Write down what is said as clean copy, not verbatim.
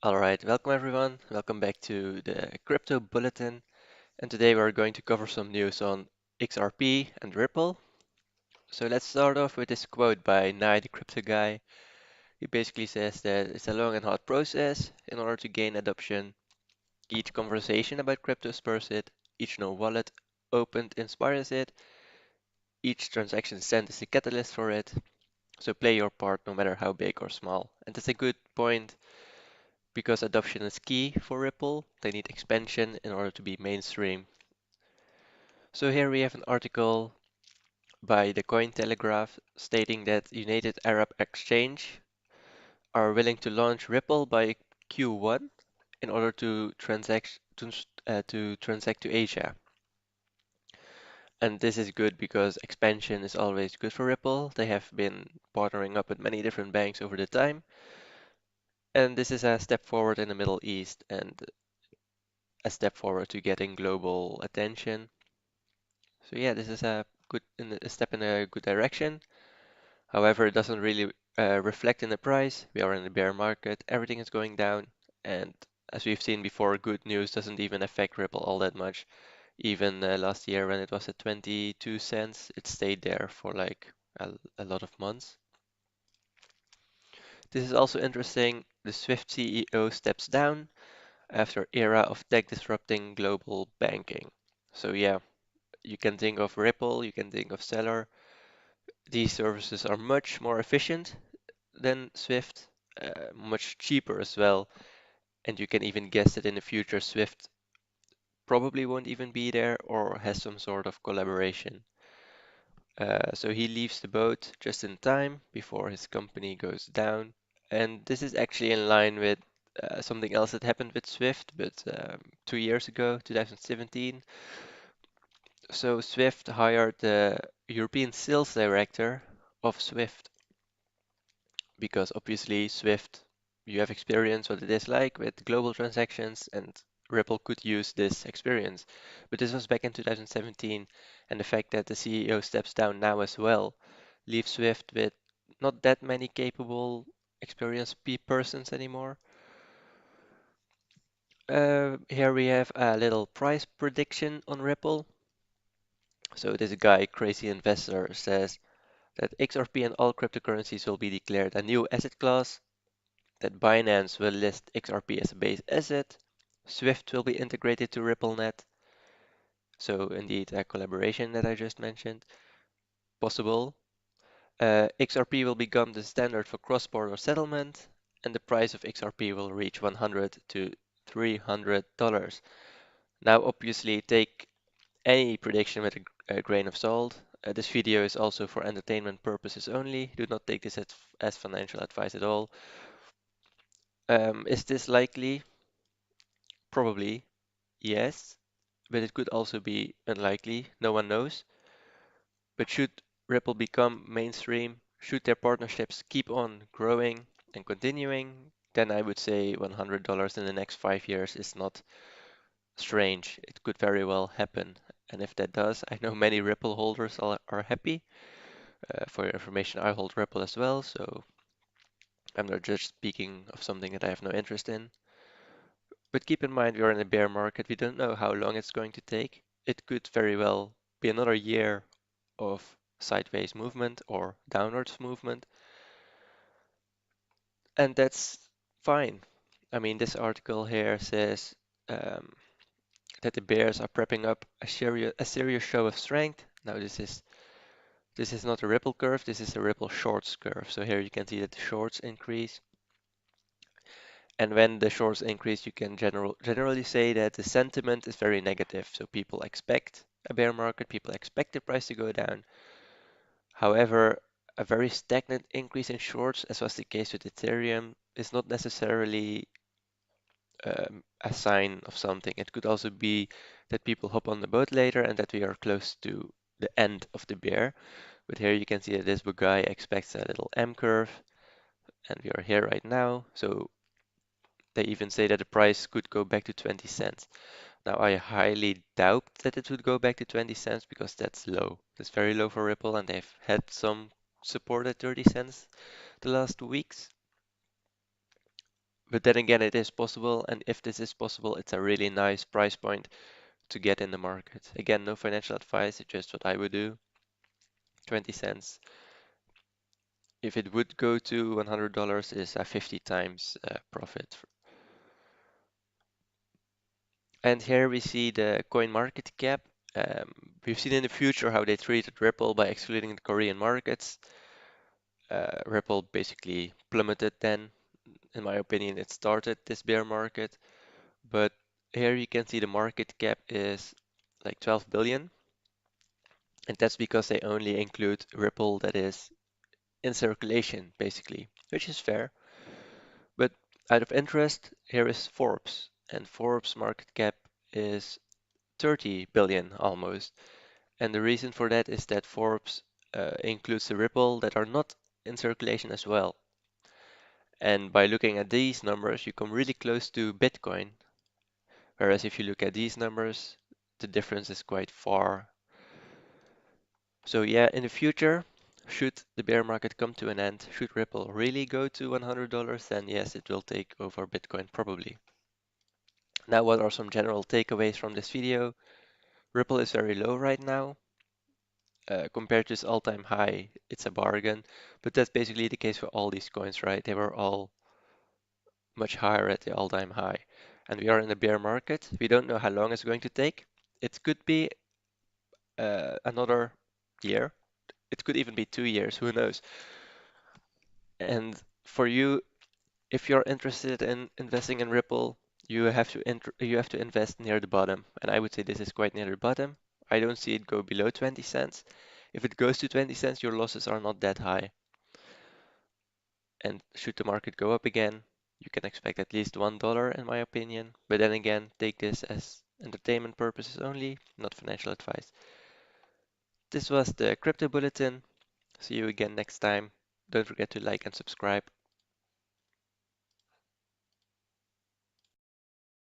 Alright, welcome everyone. Welcome back to the Crypto Bulletin. And today we're going to cover some news on XRP and Ripple. So let's start off with this quote by Nye, the crypto guy. He basically says that it's a long and hard process in order to gain adoption. Each conversation about crypto spurs it, each no wallet opened inspires it, each transaction sent is a catalyst for it. So play your part no matter how big or small. And that's a good point because adoption is key for Ripple. They need expansion in order to be mainstream. So here we have an article by the Cointelegraph stating that United Arab Exchange are willing to launch Ripple by Q1 in order to transact to Asia. And this is good because expansion is always good for Ripple. They have been partnering up with many different banks over the time. And this is a step forward in the Middle East and a step forward to getting global attention. So yeah, this is a step in a good direction. However, it doesn't really reflect in the price. We are in a bear market, everything is going down, and as we've seen before, good news doesn't even affect Ripple all that much. Even last year when it was at 22 cents, it stayed there for like a lot of months. This is also interesting. The Swift CEO steps down after era of tech disrupting global banking. So yeah, you can think of Ripple, you can think of Stellar. These services are much more efficient than Swift, much cheaper as well. And you can even guess that in the future, Swift probably won't even be there or has some sort of collaboration. So he leaves the boat just in time before his company goes down. And this is actually in line with something else that happened with Swift, but 2 years ago, 2017. So Swift hired the European sales director of Swift because obviously Swift, you have experience what it is like with global transactions, and Ripple could use this experience. But this was back in 2017, and the fact that the CEO steps down now as well leaves Swift with not that many capable experienced persons anymore. Here we have a little price prediction on Ripple. So this guy, Crazy Investor, says that XRP and all cryptocurrencies will be declared a new asset class, that Binance will list XRP as a base asset, Swift will be integrated to RippleNet, so indeed a collaboration that I just mentioned, possible. XRP will become the standard for cross-border settlement, and the price of XRP will reach $100 to $300. Now, obviously, take any prediction with a grain of salt. This video is also for entertainment purposes only. Do not take this as financial advice at all. Is this likely? Probably, yes, but it could also be unlikely. No one knows. But should Ripple become mainstream, should their partnerships keep on growing and continuing, then I would say $100 in the next 5 years is not strange. It could very well happen. And if that does, I know many Ripple holders are happy. For your information, I hold Ripple as well, so I'm not just speaking of something that I have no interest in. But keep in mind, we are in a bear market. We don't know how long it's going to take. It could very well be another year of sideways movement or downwards movement, and that's fine. I mean, this article here says that the bears are prepping up a serious show of strength. Now, this is not a Ripple curve. This is a Ripple shorts curve. So here you can see that the shorts increase. And when the shorts increase, you can generally say that the sentiment is very negative. So people expect a bear market, people expect the price to go down. However, a very stagnant increase in shorts, as was the case with Ethereum, is not necessarily a sign of something. It could also be that people hop on the boat later and that we are close to the end of the bear. But here you can see that this guy expects a little M curve, and we are here right now. So they even say that the price could go back to 20 cents. Now, I highly doubt that it would go back to 20 cents because that's low. That's very low for Ripple, and they've had some support at 30 cents the last 2 weeks. But then again, it is possible, and if this is possible, it's a really nice price point to get in the market. Again, no financial advice, it's just what I would do. 20 cents. If it would go to $100 is a 50 times profit. And here we see the Coinmarketcap. We've seen in the future how they treated Ripple by excluding the Korean markets. Ripple basically plummeted then. In my opinion, it started this bear market. But here you can see the market cap is like 12 billion. And that's because they only include Ripple that is in circulation, basically, which is fair. But out of interest, here is Forbes. And Forbes market cap is 30 billion almost. And the reason for that is that Forbes includes the Ripple that are not in circulation as well. And by looking at these numbers, you come really close to Bitcoin. Whereas if you look at these numbers, the difference is quite far. So yeah, in the future, should the bear market come to an end, should Ripple really go to $100, then yes, it will take over Bitcoin probably. Now, what are some general takeaways from this video? Ripple is very low right now. Compared to its all-time high, it's a bargain. But that's basically the case for all these coins, right? They were all much higher at the all-time high. And we are in a bear market. We don't know how long it's going to take. It could be another year. It could even be 2 years, who knows? And for you, if you're interested in investing in Ripple, you have to invest near the bottom. And I would say this is quite near the bottom. I don't see it go below 20 cents. If it goes to 20 cents, your losses are not that high. And should the market go up again, you can expect at least $1 in my opinion. But then again, take this as entertainment purposes only, not financial advice. This was the Crypto Bulletin. See you again next time. Don't forget to like and subscribe.